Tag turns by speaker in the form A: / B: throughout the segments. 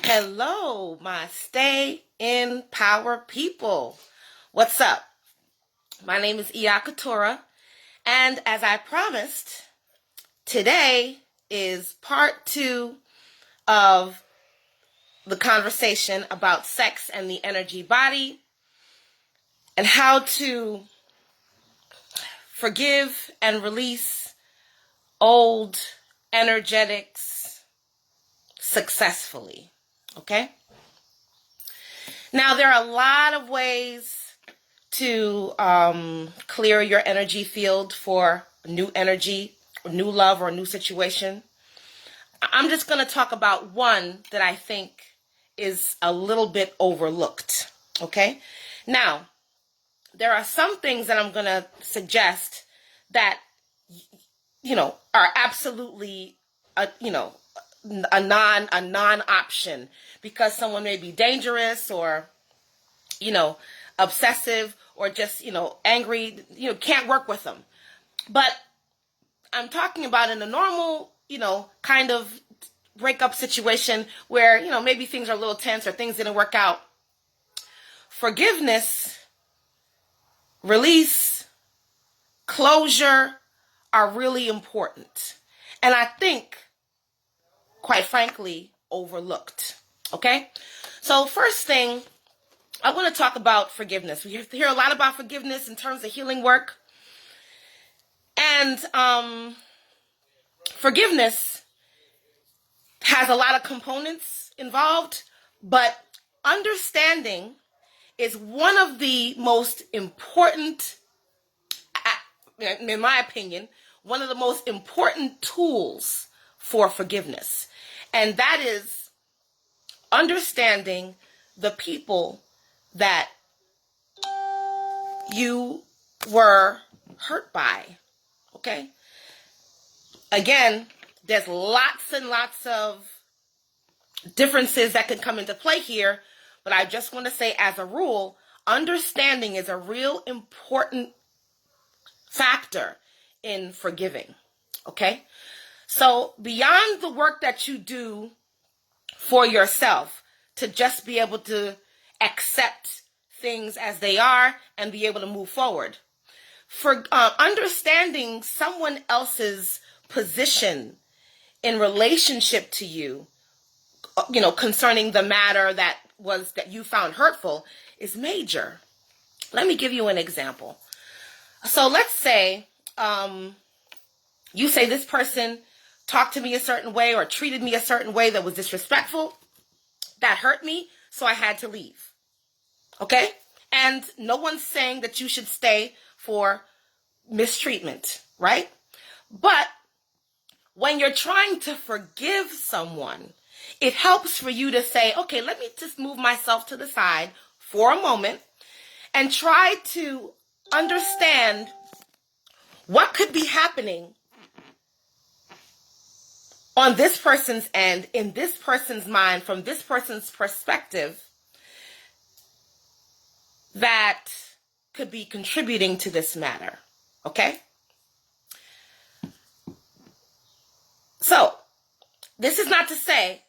A: Hello, my Stay in Power people. What's up? My name is Iya Couture, and as I promised, today is part 2 of the conversation about sex and the energy body and how to forgive and release old energetics successfully. Okay? Now, there are a lot of ways to clear your energy field for new energy, new love, or new situation. I'm just going to talk about one that I think is a little bit overlooked. Okay? Now, there are some things that I'm going to suggest that, are absolutely, a non-option because someone may be dangerous or, obsessive or just, angry, can't work with them. But I'm talking about in a normal, kind of breakup situation where, maybe things are a little tense or things didn't work out. Forgiveness, release, closure are really important. And I think, quite frankly, overlooked. Okay? So first thing, I want to talk about forgiveness. We hear a lot about forgiveness in terms of healing work. And forgiveness has a lot of components involved, but understanding is one of the most important, in my opinion, one of the most important tools for forgiveness. And that is understanding the people that you were hurt by. Okay? Again, there's lots and lots of differences that can come into play here, but I just want to say, as a rule, understanding is a real important factor in forgiving. Okay? So beyond the work that you do for yourself to just be able to accept things as they are and be able to move forward, for understanding someone else's position in relationship to you, concerning the matter that you found hurtful is major. Let me give you an example. So let's say you say this person talked to me a certain way or treated me a certain way that was disrespectful, that hurt me, so I had to leave. Okay? And no one's saying that you should stay for mistreatment, right? But when you're trying to forgive someone, it helps for you to say, okay, let me just move myself to the side for a moment and try to understand what could be happening on this person's end, in this person's mind, from this person's perspective, that could be contributing to this matter. Okay? So, this is not to say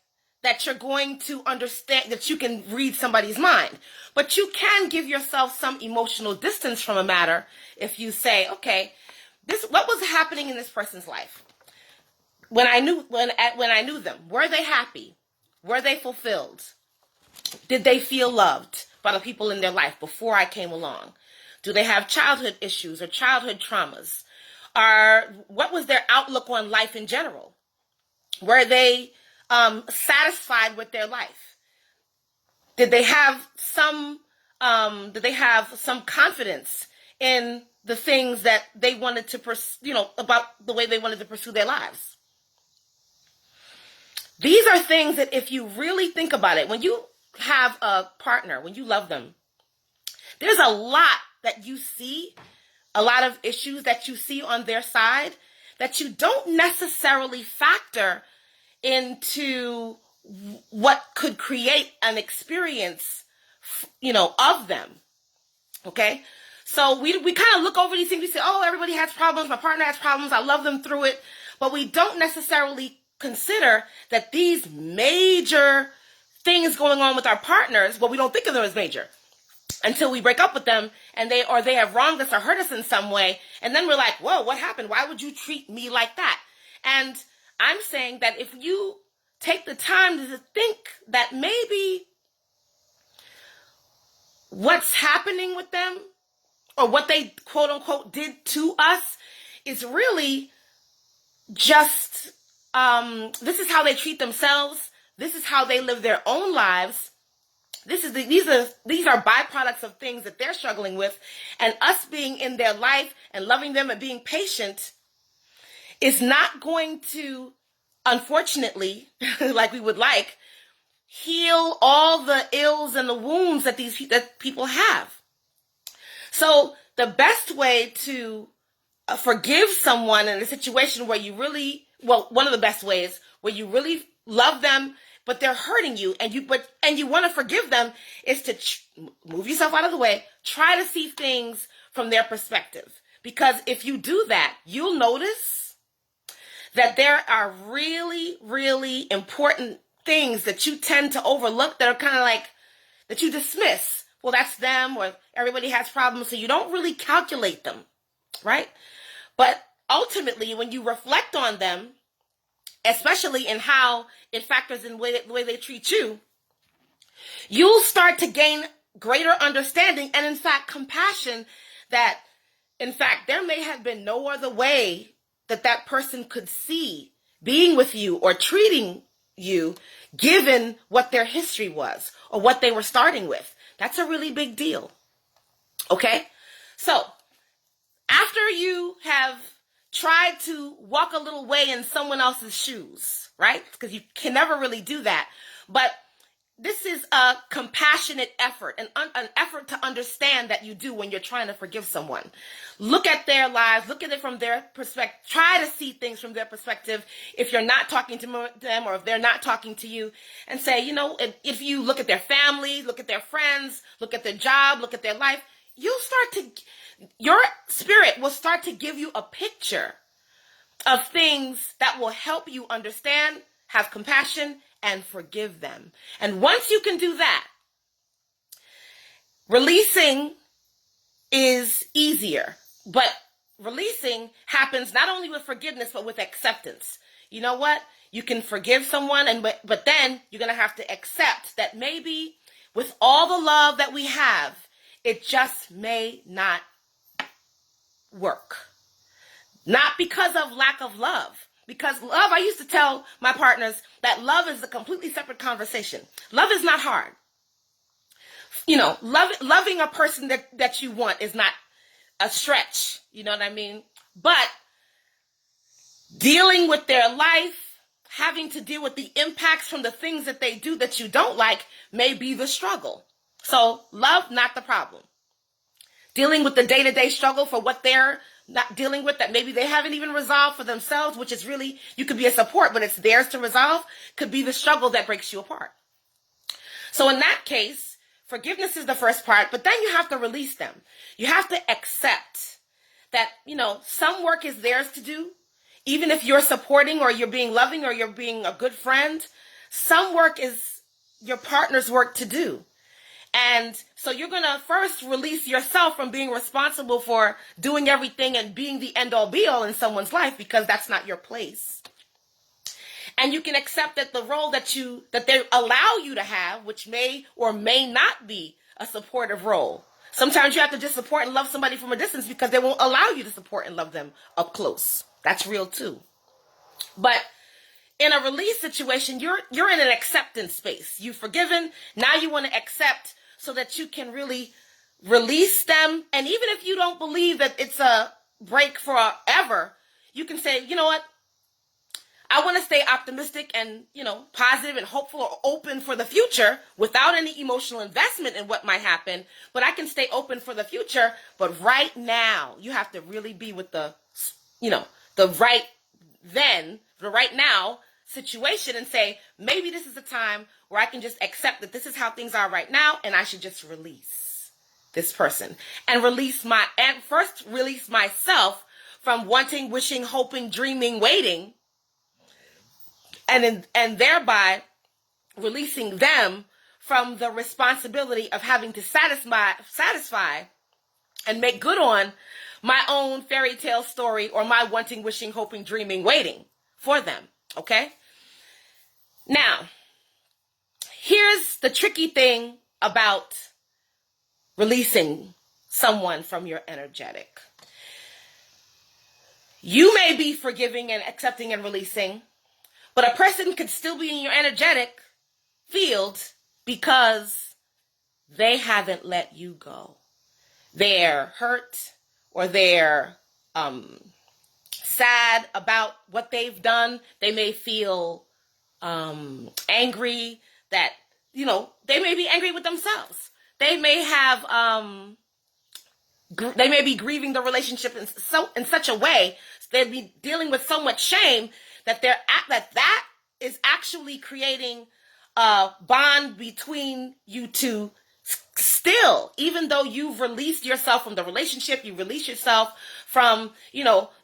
A: that you're going to understand, that you can read somebody's mind, but you can give yourself some emotional distance from a matter if you say, okay, what was happening in this person's life? When I knew them, were they happy? Were they fulfilled? Did they feel loved by the people in their life before I came along? Do they have childhood issues or childhood traumas? What was their outlook on life in general? Were they satisfied with their life? Did they have some confidence in the things that they wanted to pursue, about the way they wanted to pursue their lives? These are things that, if you really think about it, when you have a partner, when you love them, there's a lot that you see, a lot of issues that you see on their side that you don't necessarily factor into what could create an experience, of them. Okay? So we kind of look over these things. We say, oh, everybody has problems. My partner has problems. I love them through it. But we don't necessarily consider that these major things going on with our partners, well, we don't think of them as major until we break up with them and they have wronged us or hurt us in some way. And then we're like, whoa, what happened? Why would you treat me like that? And I'm saying that if you take the time to think that maybe what's happening with them or what they quote unquote did to us is really just, this is how they treat themselves. This is how they live their own lives. These are byproducts of things that they're struggling with, and us being in their life and loving them and being patient is not going to, unfortunately, like we would like, heal all the ills and the wounds that that people have. So the best way to forgive someone in a situation where you really, well, one of the best ways where you really love them, but they're hurting you, and you want to forgive them, is to move yourself out of the way. Try to see things from their perspective, because if you do that, you'll notice that there are really, really important things that you tend to overlook that are kind of like that you dismiss. Well, that's them, or everybody has problems, so you don't really calculate them, right? But ultimately, when you reflect on them, especially in how it factors in the way they treat you, you'll start to gain greater understanding and, in fact, compassion that, in fact, there may have been no other way that that person could see being with you or treating you given what their history was or what they were starting with. That's a really big deal. Okay? So, after you have tried to walk a little way in someone else's shoes, right? Because you can never really do that. But this is a compassionate effort, an effort to understand that you do when you're trying to forgive someone. Look at their lives, look at it from their perspective, try to see things from their perspective if you're not talking to them or if they're not talking to you, and say, you know, if you look at their family, look at their friends, look at their job, look at their life, your spirit will start to give you a picture of things that will help you understand, have compassion, and forgive them. And once you can do that, releasing is easier. But releasing happens not only with forgiveness, but with acceptance. You know what? You can forgive someone, but then you're going to have to accept that maybe with all the love that we have, it just may not work. Not because of lack of love. Because love, I used to tell my partners that love is a completely separate conversation. Love is not hard. You know, loving a person that you want is not a stretch. You know what I mean? But dealing with their life, having to deal with the impacts from the things that they do that you don't like may be the struggle. So love, not the problem. Dealing with the day-to-day struggle for what they're not dealing with that maybe they haven't even resolved for themselves, which is really, you could be a support, but it's theirs to resolve, could be the struggle that breaks you apart. So in that case, forgiveness is the first part, but then you have to release them. You have to accept that, you know, some work is theirs to do. Even if you're supporting or you're being loving or you're being a good friend, some work is your partner's work to do. And so you're going to first release yourself from being responsible for doing everything and being the end-all be-all in someone's life, because that's not your place. And you can accept that the role that they allow you to have, which may or may not be a supportive role. Sometimes you have to just support and love somebody from a distance because they won't allow you to support and love them up close. That's real too. But in a release situation, you're in an acceptance space. You've forgiven. Now you want to accept so that you can really release them. And even if you don't believe that it's a break forever, you can say, you know what? I want to stay optimistic and, you know, positive and hopeful or open for the future without any emotional investment in what might happen. But I can stay open for the future. But right now, you have to really be with the right now situation and say, maybe this is a time where I can just accept that this is how things are right now, and I should just release this person and first release myself from wanting, wishing, hoping, dreaming, waiting, and thereby releasing them from the responsibility of having to satisfy and make good on my own fairy tale story or my wanting, wishing, hoping, dreaming, waiting for them. Okay? Now, here's the tricky thing about releasing someone from your energetic. You may be forgiving and accepting and releasing, but a person could still be in your energetic field because they haven't let you go. They're hurt or they're sad about what they've done. They may feel angry that, they may be angry with themselves. They may have, they may be grieving the relationship in such a way, they'd be dealing with so much shame that that is actually creating a bond between you two still, even though you've released yourself from the relationship, you release yourself from,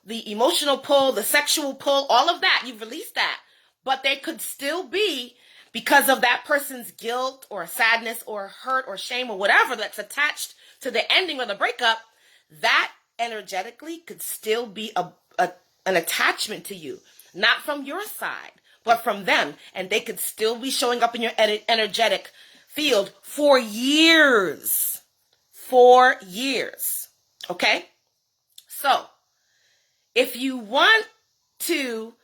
A: the emotional pull, the sexual pull, all of that, you've released that. But they could still be, because of that person's guilt or sadness or hurt or shame or whatever that's attached to the ending of the breakup, that energetically could still be an attachment to you, not from your side, but from them. And they could still be showing up in your energetic field for years. For years. Okay? So, if you want to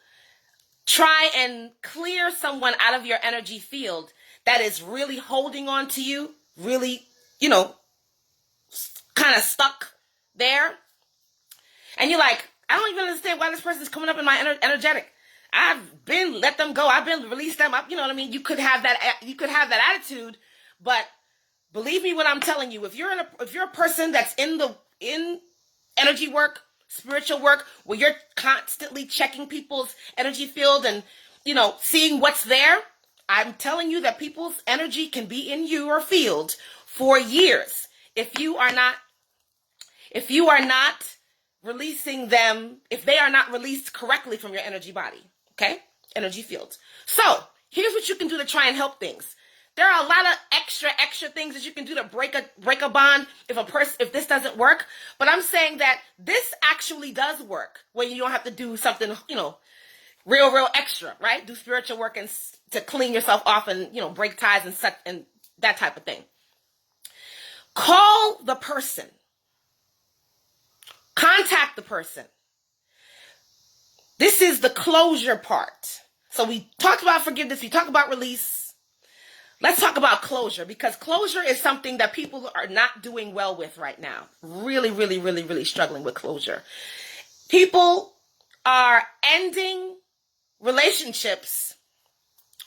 A: try and clear someone out of your energy field that is really holding on to you, really, kind of stuck there, and you're like, I don't even understand why this person is coming up in my energetic. I've been let them go. I've been released them up. You know what I mean? You could have that attitude, but believe me when I'm telling you, if you're a person that's in energy work, spiritual work, where you're constantly checking people's energy field and, seeing what's there, I'm telling you that people's energy can be in your field for years. If you are not releasing them, if they are not released correctly from your energy body, okay? Energy fields. So, here's what you can do to try and help things. There are a lot of extra things that you can do to break a bond if this doesn't work. But I'm saying that this actually does work when you don't have to do something, real extra, right? Do spiritual work and to clean yourself off and, break ties and that type of thing. Call the person. Contact the person. This is the closure part. So we talked about forgiveness. We talked about release. Let's talk about closure, because closure is something that people are not doing well with right now. Really, really, really, really struggling with closure. People are ending relationships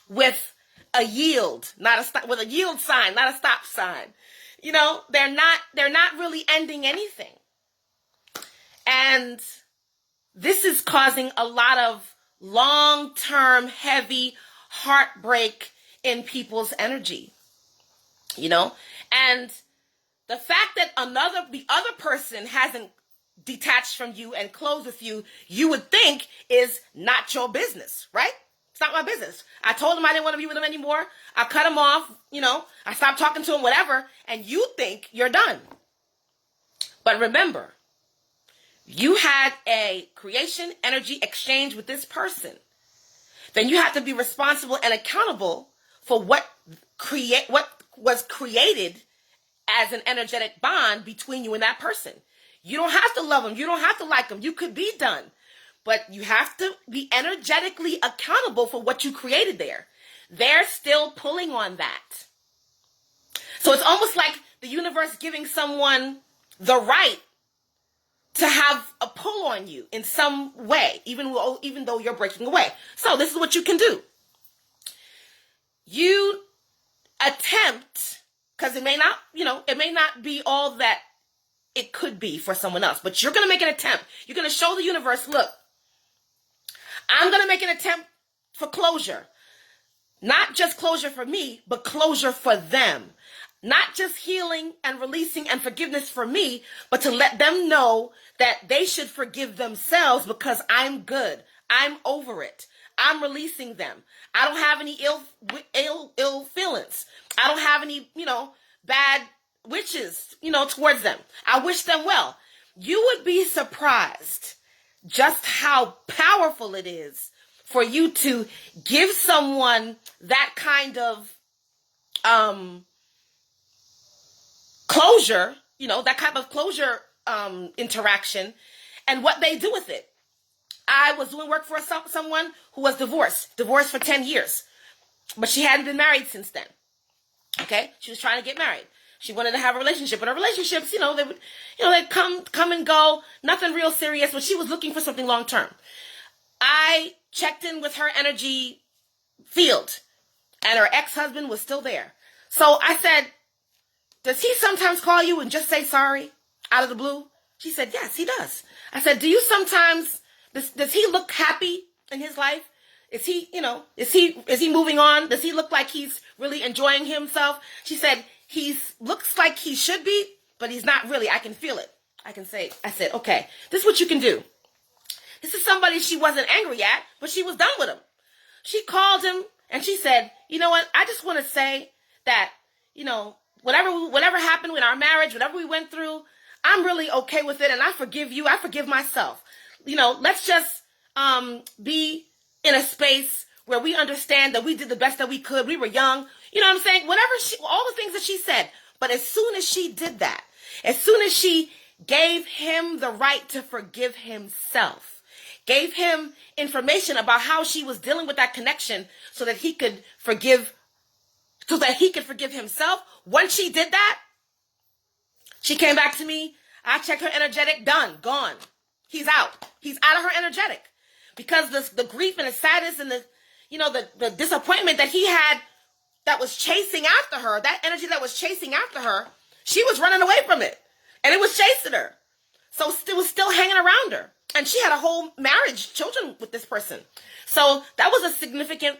A: with a yield, with a yield sign, not a stop sign. They're not really ending anything. And this is causing a lot of long-term, heavy heartbreak in people's energy, and the fact that the other person hasn't detached from you and closed with you, you would think is not your business, right? It's not my business. I told him I didn't want to be with him anymore. I cut him off, I stopped talking to him, whatever, and you think you're done. But remember, you had a creation energy exchange with this person. Then you have to be responsible and accountable for what was created as an energetic bond between you and that person. You don't have to love them. You don't have to like them. You could be done. But you have to be energetically accountable for what you created there. They're still pulling on that. So it's almost like the universe giving someone the right to have a pull on you in some way, even though you're breaking away. So this is what you can do. You attempt, because it may not be all that it could be for someone else, but you're going to make an attempt. You're going to show the universe, look, I'm going to make an attempt for closure. Not just closure for me, but closure for them. Not just healing and releasing and forgiveness for me, but to let them know that they should forgive themselves, because I'm good. I'm over it. I'm releasing them. I don't have any ill feelings. I don't have any, bad wishes, towards them. I wish them well. You would be surprised just how powerful it is for you to give someone that kind of closure, that kind of closure interaction, and what they do with it. I was doing work for someone who was divorced for 10 years, but she hadn't been married since then. Okay? She was trying to get married. She wanted to have a relationship, but her relationships, they would, they'd come and go, nothing real serious, but she was looking for something long term. I checked in with her energy field, and her ex-husband was still there. So I said, does he sometimes call you and just say sorry out of the blue? She said, yes, he does. I said, do you sometimes, does he look happy in his life? Is he, is he moving on? Does he look like he's really enjoying himself? She said, looks like he should be, but he's not really. I can feel it. I said, okay, this is what you can do. This is somebody she wasn't angry at, but she was done with him. She called him and she said, you know what? I just want to say that, whatever happened in our marriage, whatever we went through, I'm really okay with it. And I forgive you. I forgive myself. Let's just be in a space where we understand that we did the best that we could. We were young. You know what I'm saying? All the things that she said. But as soon as she did that, as soon as she gave him the right to forgive himself, gave him information about how she was dealing with that connection so that he could forgive himself. Once she did that, she came back to me. I checked her energetic, done, gone. He's out. He's out of her energetic. Because the grief and the sadness and the disappointment that he had that was chasing after her, that energy that was chasing after her, she was running away from it. And it was chasing her. So it was still hanging around her. And she had a whole marriage, children with this person. So that was a significant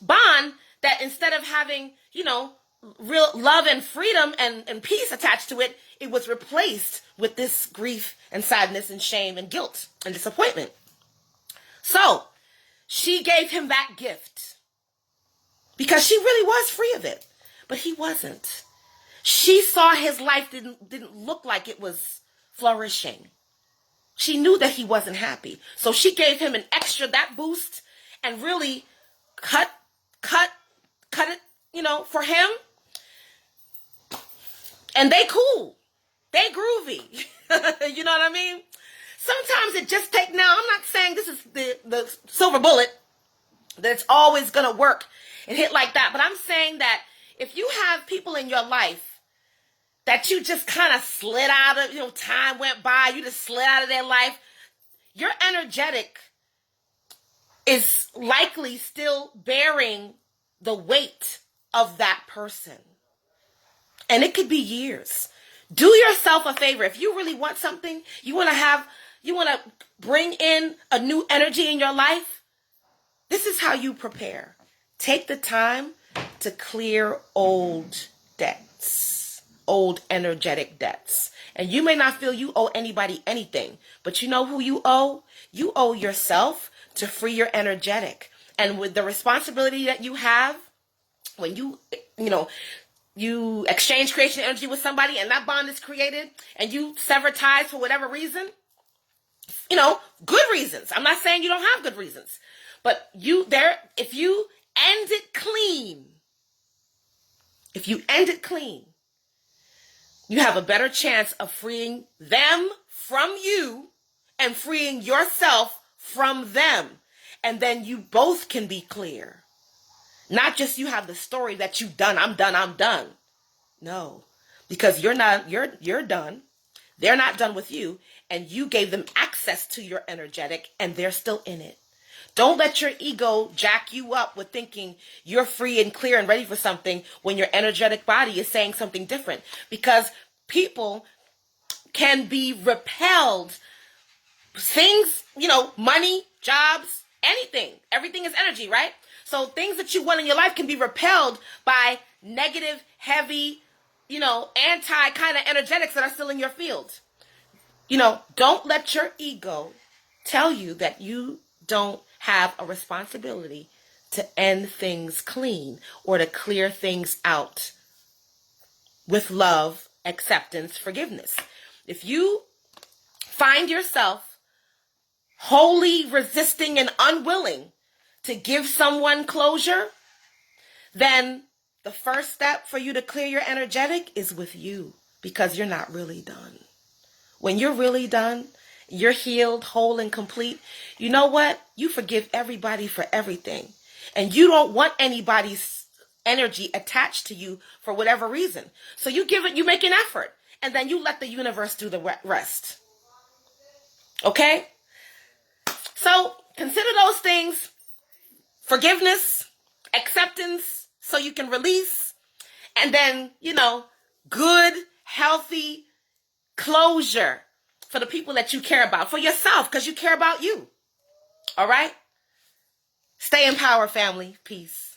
A: bond that instead of having, real love and freedom and peace attached to it, it was replaced with this grief and sadness and shame and guilt and disappointment. So she gave him that gift because she really was free of it, but he wasn't. She saw his life didn't look like it was flourishing. She knew that he wasn't happy. So she gave him that boost and really cut it, for him. And they cool. They groovy. You know what I mean? Sometimes it just takes, now I'm not saying this is the silver bullet that's always going to work and hit like that. But I'm saying that if you have people in your life that you just kind of slid out of, time went by, you just slid out of their life, your energetic is likely still bearing the weight of that person. And it could be years. Do yourself a favor. If you really want something, you want to bring in a new energy in your life, this is how you prepare. Take the time to clear old debts, old energetic debts. And you may not feel you owe anybody anything, but you know who you owe? You owe yourself to free your energetic. And with the responsibility that you have, when you exchange creation energy with somebody and that bond is created and you sever ties for whatever reason, good reasons. I'm not saying you don't have good reasons, but if you end it clean, you have a better chance of freeing them from you and freeing yourself from them. And then you both can be clear. Not just you have the story that you've done, I'm done. No, because you're done. They're not done with you, and you gave them access to your energetic, and they're still in it. Don't let your ego jack you up with thinking you're free and clear and ready for something when your energetic body is saying something different. Because people can be repelled. Things, money, jobs, anything. Everything is energy, right? So things that you want in your life can be repelled by negative, heavy, anti kind of energetics that are still in your field. Don't let your ego tell you that you don't have a responsibility to end things clean or to clear things out with love, acceptance, forgiveness. If you find yourself wholly resisting and unwilling to give someone closure, then the first step for you to clear your energetic is with you, because you're not really done. When you're really done, you're healed, whole, and complete. You know what? You forgive everybody for everything. And you don't want anybody's energy attached to you for whatever reason. So you make an effort, and then you let the universe do the rest. Okay? So consider those things: forgiveness, acceptance, so you can release, and then, good, healthy closure for the people that you care about, for yourself, because you care about you. All right? Stay in power, family. Peace.